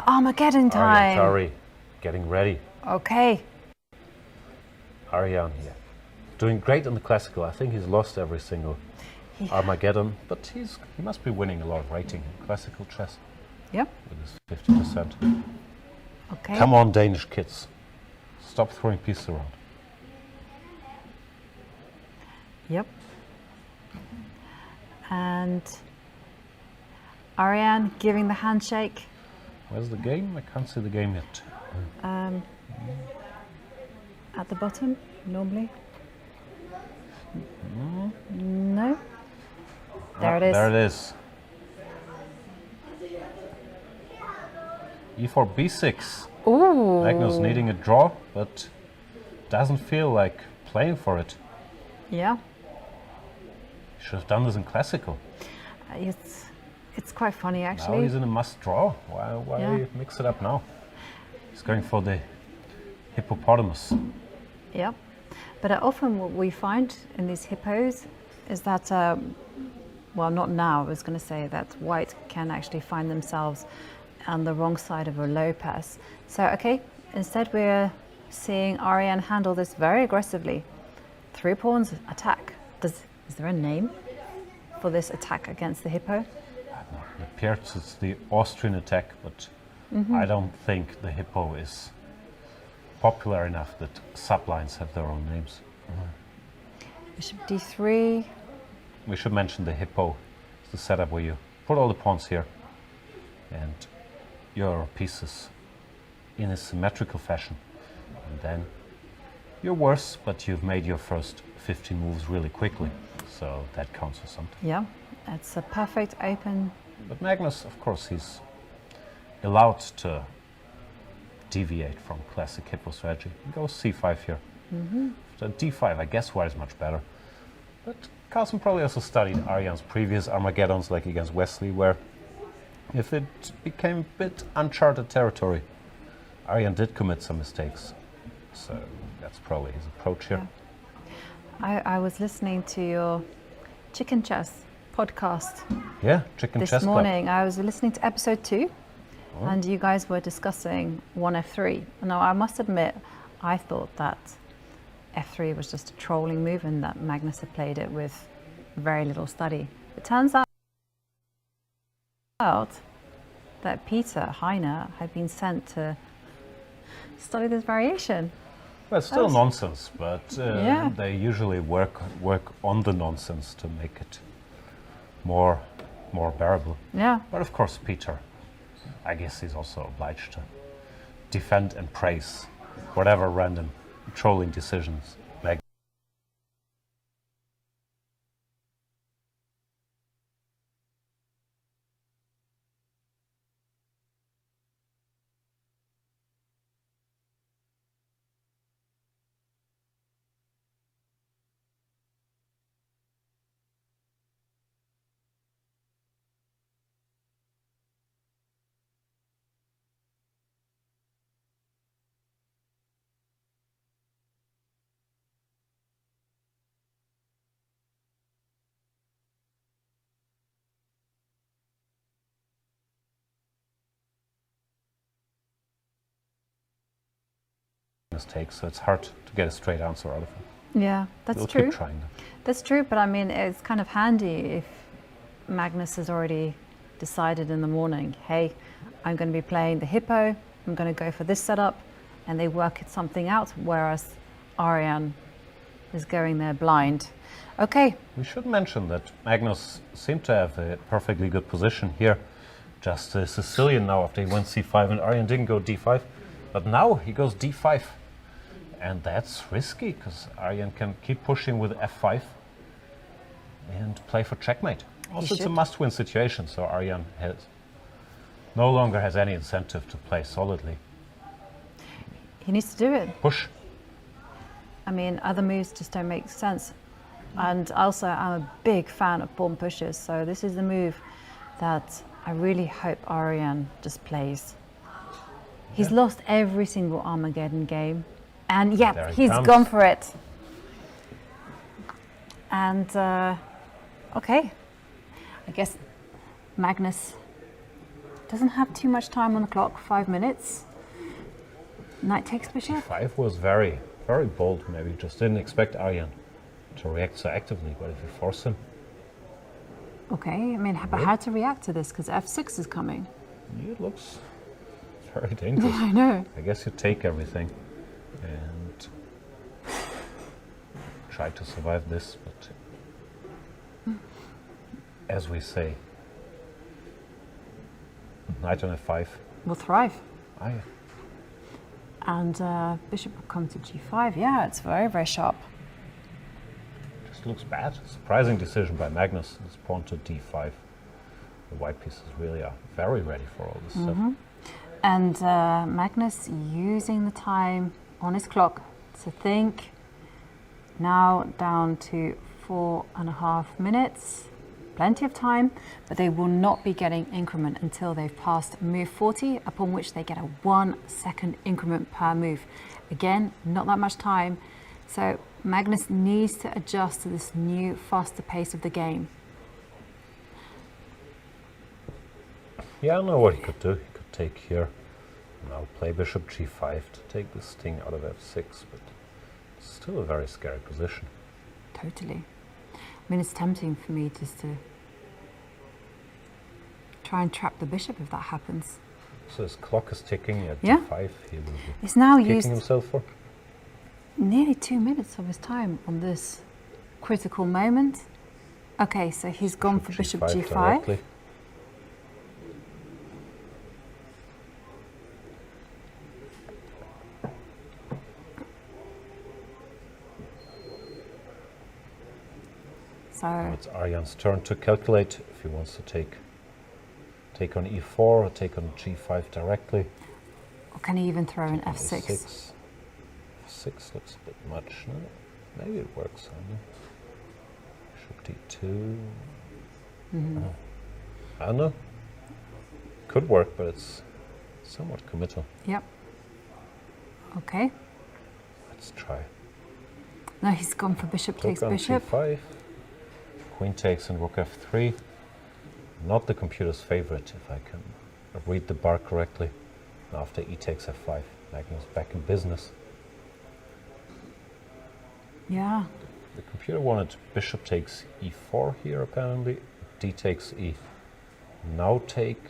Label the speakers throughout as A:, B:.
A: Armageddon time.
B: Aryan Tari, getting ready.
A: Okay.
B: Aryan here. Doing great in the classical. I think he's lost every single Armageddon, but he must be winning a lot of rating in classical chess.
A: Yep.
B: With his 50%.
A: Okay.
B: Come on, Danish kids. Stop throwing pieces around.
A: Yep. And Aryan giving the handshake.
B: Where's the game? I can't see the game yet.
A: At the bottom, normally. No. There it is.
B: There it is. E4, B6.
A: Ooh.
B: Magnus needing a draw, but doesn't feel like playing for it.
A: Yeah.
B: Should have done this in classical.
A: It's quite funny actually.
B: Now he's in a must draw. Why mix it up now? He's going for the hippopotamus.
A: Yep. But often what we find in these hippos is that, well, not now, I was going to say that white can actually find themselves on the wrong side of a low pass. So, okay, instead we're seeing Aryan handle this very aggressively. 3 pawns attack. Is there a name for this attack against the hippo?
B: It appears it's the Austrian attack, but I don't think the hippo is popular enough that sublines have their own names.
A: Bishop d3.
B: We should mention the hippo. It's the setup where you put all the pawns here and your pieces in a symmetrical fashion. And then you're worse, but you've made your first 15 moves really quickly. So that counts for something.
A: Yeah, it's a perfect open.
B: But Magnus, of course, he's allowed to deviate from classic hippo strategy. He goes c5 here. So d5, I guess, is much better. But Carlsen probably also studied Aryan's previous Armageddons, like against Wesley, where if it became a bit uncharted territory, Aryan did commit some mistakes. So that's probably his approach here.
A: Yeah. I was listening to your Chicken Chess podcast.
B: Yeah, Chicken Chess
A: this morning.
B: Club.
A: I was listening to episode 2. And you guys were discussing 1f3. Now, I must admit, I thought that f3 was just a trolling move and that Magnus had played it with very little study. It turns out that Peter Heine had been sent to study this variation.
B: Well, it's still nonsense, but they usually work on the nonsense to make it more bearable.
A: Yeah.
B: But of course, Peter, I guess he's also obliged to defend and praise whatever random trolling decisions mistakes, so it's hard to get a straight answer out of him.
A: Yeah, that's
B: We'll
A: true.
B: keep trying them.
A: That's true, but I mean, it's kind of handy if Magnus has already decided in the morning, hey, I'm going to be playing the hippo, I'm going to go for this setup, and they work something out, whereas Aryan is going there blind. Okay.
B: We should mention that Magnus seemed to have a perfectly good position here. Just a Sicilian now after he went c5, and Aryan didn't go d5, but now he goes d5. And that's risky, because Aryan can keep pushing with f5 and play for checkmate. Also, it's a must-win situation, so Aryan no longer has any incentive to play solidly.
A: He needs to do it.
B: Push.
A: I mean, other moves just don't make sense. And also, I'm a big fan of pawn pushes, so this is the move that I really hope Aryan just plays. He's lost every single Armageddon game. And yep, he's gone for it. And okay, I guess Magnus Doesn't have too much time on the clock, 5 minutes. Knight takes bishop.
B: G5 was very, very bold. Maybe just didn't expect Aryan to react so actively, but if you force him...
A: Okay, I mean, but how to react to this? Because f6 is coming.
B: It looks very dangerous.
A: I know.
B: I guess you take everything and try to survive this, but as we say, knight on f5
A: Will thrive.
B: Aye.
A: And bishop will come to g5. Yeah, it's very, very sharp.
B: Just looks bad. Surprising decision by Magnus. This pawn to d5. The white pieces really are very ready for all this stuff.
A: And Magnus using the time on his clock to think. Now down to 4.5 minutes. Plenty of time, but they will not be getting increment until they've passed move 40, upon which they get a 1 second increment per move. Again, not that much time. So Magnus needs to adjust to this new, faster pace of the game.
B: Yeah, I know what he could do. He could take here, now play bishop g5 to take this thing out of f6, but it's still a very scary position.
A: Totally. I mean, it's tempting for me just to try and trap the bishop if that happens.
B: So his clock is ticking at
A: Yeah.
B: d5. He will be
A: He's now
B: kicking
A: used
B: himself for.
A: nearly 2 minutes of his time on this critical moment. Okay, so he's gone for bishop g5.
B: Directly. Now
A: So
B: it's Aryan's turn to calculate if he wants to take on e4 or take on g5 directly.
A: or can he even throw in f6?
B: F6 looks a bit much. No? Maybe it works. I don't know. Bishop d2. I don't know. Could work, but it's somewhat committal.
A: Yep. Okay.
B: Let's try.
A: No, he's gone for bishop takes
B: Took on
A: bishop.
B: c5. Queen takes and rook f3. Not the computer's favorite, if I can read the bar correctly. After e takes f5, Magnus back in business.
A: Yeah.
B: The computer wanted bishop takes e4 here, apparently. D takes e. Now take,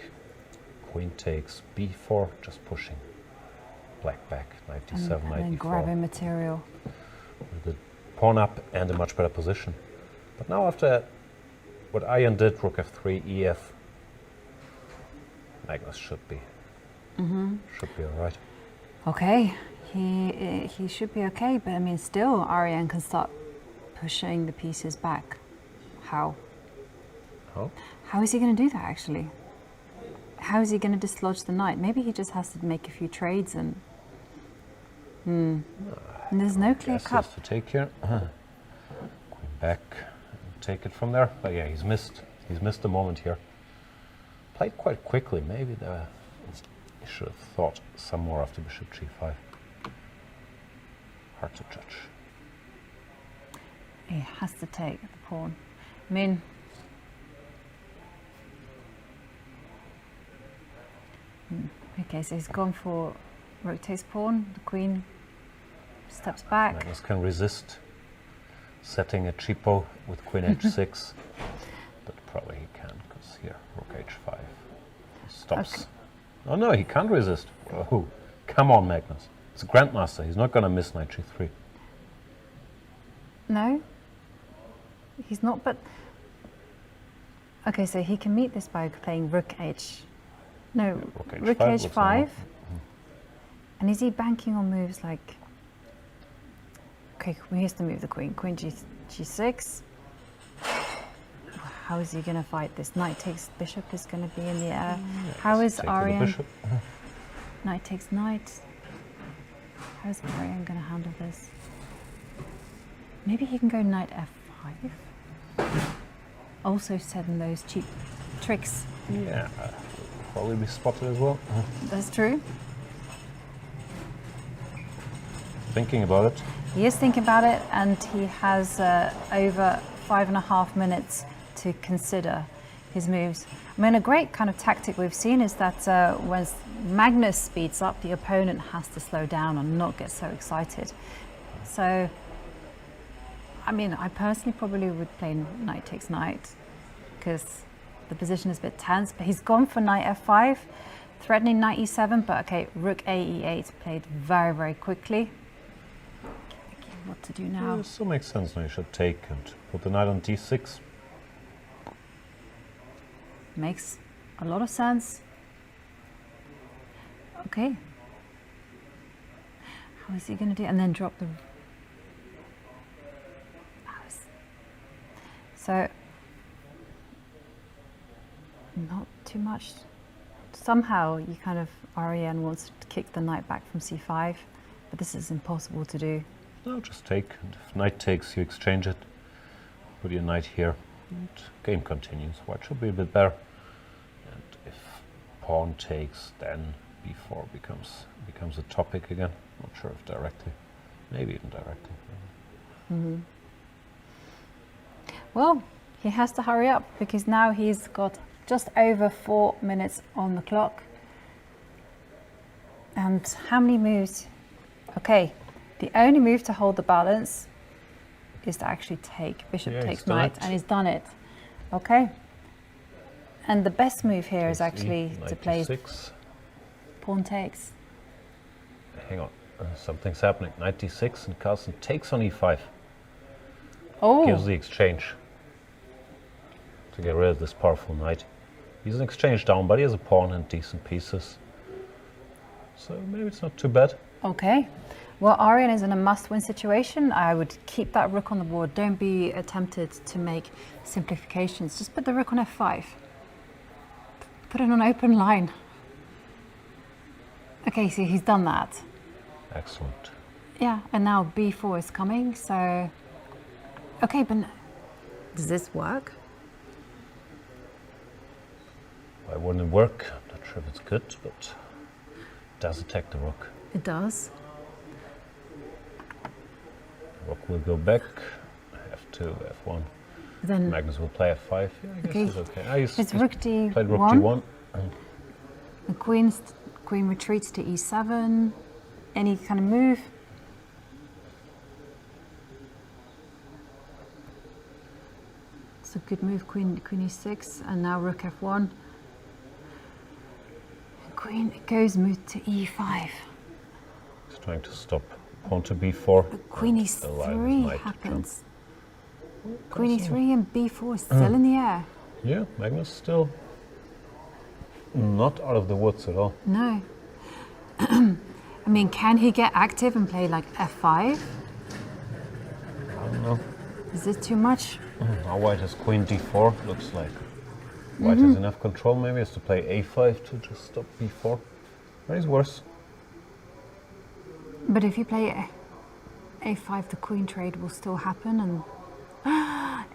B: queen takes b4, just pushing black back, knight d7,
A: And
B: knight
A: then
B: e4.
A: grabbing material.
B: With the pawn up and a much better position. But now after what Aryan did, rook f3, ef, Magnus should be all right.
A: Okay, he should be okay, but I mean, still, Aryan can start pushing the pieces back. How?
B: Oh,
A: How is he going to do that, actually? How is he going to dislodge the knight? Maybe he just has to make a few trades and... And there's no clear
B: guess he
A: cut.
B: has to take here. Queen back, take it from there. But yeah, he's missed the moment here. Played quite quickly. Maybe he should have thought some more after bishop g5. Hard to judge.
A: He has to take the pawn. I mean... Okay, so he's gone for rook takes pawn. The queen steps back.
B: Magnus can resist setting a cheapo with queen h6, but probably he can, because here, rook h5 stops.
A: Okay.
B: Oh no, he can't resist. Oh, come on, Magnus. It's a grandmaster. He's not going to miss knight g3.
A: No, he's not, but... Okay, so he can meet this by playing rook h... No, rook
B: h5 looks
A: h5.
B: normal.
A: And is he banking on moves like... Okay, he has to move the queen. Queen g6. How is he going to fight this? Knight takes bishop is going to be in the air. How is
B: Take with the
A: Aryan...
B: bishop.
A: Knight takes knight. How is Aryan going to handle this? Maybe he can go knight f5. Also said in those cheap tricks.
B: Yeah, probably be spotted as well.
A: That's true.
B: Thinking about it.
A: He is thinking about it, and he has over 5.5 minutes to consider. his moves. I mean, a great kind of tactic we've seen is that when Magnus speeds up, the opponent has to slow down and not get so excited. So, I mean, I personally probably would play knight takes knight because the position is a bit tense, but he's gone for knight f5, threatening knight e7, but okay, rook a e8 played very, very quickly. What to do now?
B: Yeah, this still makes sense. Now you should take and put the knight on d6.
A: Makes a lot of sense. Okay. How is he going to do it? And then drop the... So, not too much. Somehow you kind of, Aryan wants to kick the knight back from c5, but this is impossible to do.
B: No, just take. And if knight takes, you exchange it. Put your knight here. And game continues. White should be a bit better. And if pawn takes, then b4 becomes a topic again. Not sure if directly. Maybe even directly.
A: Mm-hmm. Well, he has to hurry up because now he's got just over 4 minutes on the clock. And how many moves? Okay, the only move to hold the balance is to actually take. Bishop takes knight, and he's done it. Okay. And the best move here is actually to play pawn takes.
B: Hang on, something's happening. Knight d6 and Carlsen takes on e5.
A: Oh.
B: Gives the exchange to get rid of this powerful knight. He's an exchange down, but he has a pawn and decent pieces. So maybe it's not too bad.
A: Okay. Well, Aryan is in a must-win situation. I would keep that rook on the board. Don't be tempted to make simplifications. Just put the rook on f5. Put it on open line. Okay, so he's done that.
B: Excellent.
A: Yeah, and now b4 is coming, so... Okay, but does this work?
B: Why wouldn't it work? I'm not sure if it's good, but it does attack the rook.
A: It does.
B: The rook will go back. f2, f1.
A: Then
B: Magnus will play f5. Yeah, I guess it's okay.
A: It's rook d1.
B: Played rook d1.
A: The queen retreats to e7. Any kind of move? It's a good move. Queen e6, and now rook f1. Queen goes move to e5.
B: He's trying to stop pawn to b4.
A: Queen e3 happens. Queen e3 and b4 is still in the air.
B: Yeah, Magnus still not out of the woods at all.
A: No. I mean, can he get active and play like f5?
B: I don't know.
A: Is this too much?
B: Now white has queen d4. Looks like white has enough control. Maybe has to play a5 to just stop b4. That is worse.
A: But if you play a5, the queen trade will still happen, and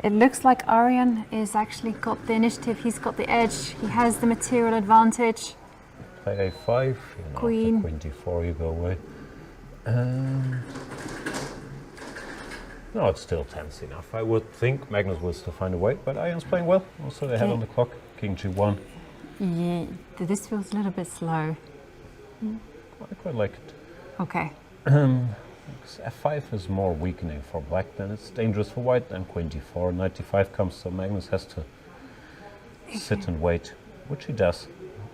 A: it looks like Aryan is actually got the initiative. He's got the edge. He has the material advantage.
B: Play a5.
A: Queen.
B: Queen d4. You go away. No, it's still tense enough. I would think Magnus will still find a way, but Aryan's playing well. Also, they have on the clock. King g1.
A: Yeah, this feels a little bit slow.
B: I quite like it.
A: Okay.
B: f5 is more weakening for black, then it's dangerous for white, then queen d4, knight d5 comes, so Magnus has to sit and wait, which he does.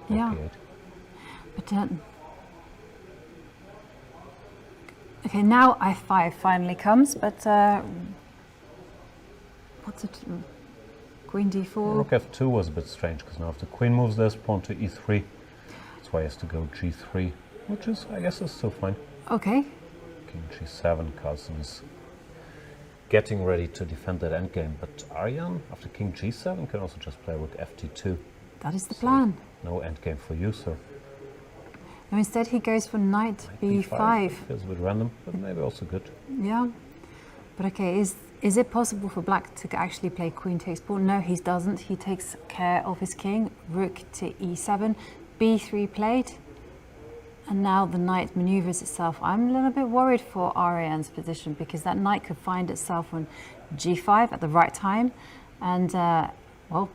A: Yeah.
B: Okay.
A: But okay, now f5 finally comes, but what's it? Queen d4.
B: Rook f2 was a bit strange, because now if the queen moves, there's pawn to e3. That's why he has to go g3, which is, I guess, is still fine.
A: Okay.
B: King g7, Carlsen is getting ready to defend that endgame, but Aryan, after king g7, can also just play rook ft2.
A: That is the plan.
B: No endgame for you, sir.
A: Now instead he goes for knight b5.
B: Feels a bit random, but maybe also good.
A: Yeah. But okay, is it possible for black to actually play queen takes pawn? No, he doesn't. He takes care of his king. Rook to e7, b3 played. And now the knight maneuvers itself. I'm a little bit worried for Aryan's position because that knight could find itself on g5 at the right time. And, well,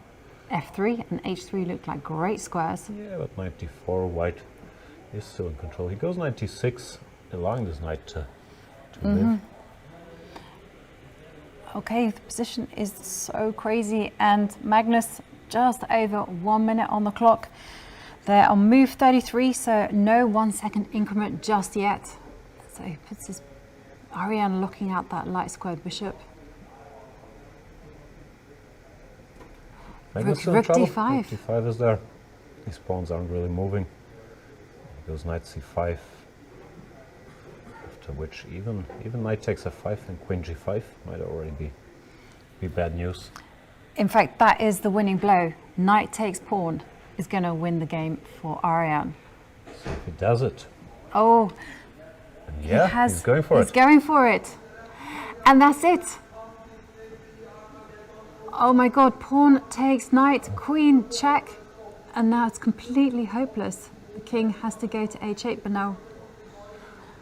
A: f3 and h3 look like great squares.
B: Yeah, but 94, white is still in control. He goes 96, allowing this knight to live.
A: Okay, the position is so crazy, and Magnus just over 1 minute on the clock. They're on move 33, so no 1 second increment just yet. So he puts his Aryan looking at that light squared bishop.
B: Magnus
A: Rook
B: in trouble.
A: d5.
B: Rook d5 is there. These pawns aren't really moving. He goes knight c5. After which even knight takes f5 and queen g5 might already be bad news.
A: In fact, that is the winning blow. Knight takes pawn is going to win the game for Aryan.
B: So if he does it,
A: Oh,
B: and yeah, he's going for
A: he's
B: it.
A: going for it. And that's it. Oh my god, pawn takes knight, queen, check. And now it's completely hopeless. The king has to go to h8, but no.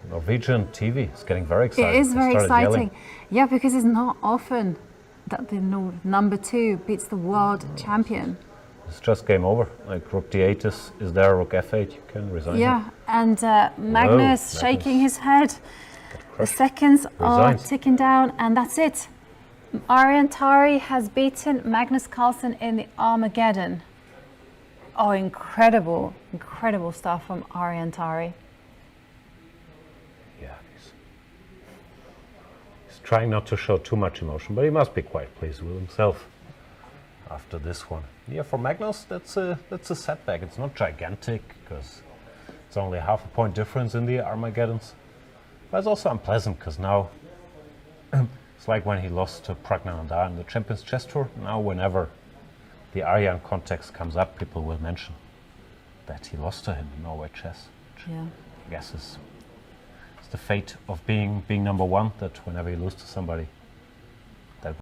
B: Norwegian TV is getting very excited.
A: It is
B: They
A: very
B: started
A: exciting.
B: yelling.
A: Yeah, because it's not often that the number 2 beats the world champion.
B: It's just game over. Like rook d8 is there, rook f8, you can resign.
A: Yeah, and Magnus shaking his head. The seconds are
B: Resigns.
A: ticking down, and that's it. Aryan Tari has beaten Magnus Carlsen in the Armageddon. Oh, incredible, incredible stuff from Aryan Tari.
B: Yeah, he's trying not to show too much emotion, but he must be quite pleased with himself after this one. Yeah, for Magnus, that's a setback. It's not gigantic because it's only half a point difference in the Armageddons, but it's also unpleasant because now it's like when he lost to Pragnananda in the Champions Chess Tour. Now, whenever the Aryan context comes up, people will mention that he lost to him in Norway chess. Which
A: Yeah.
B: I guess is the fate of being number one, that whenever you lose to somebody,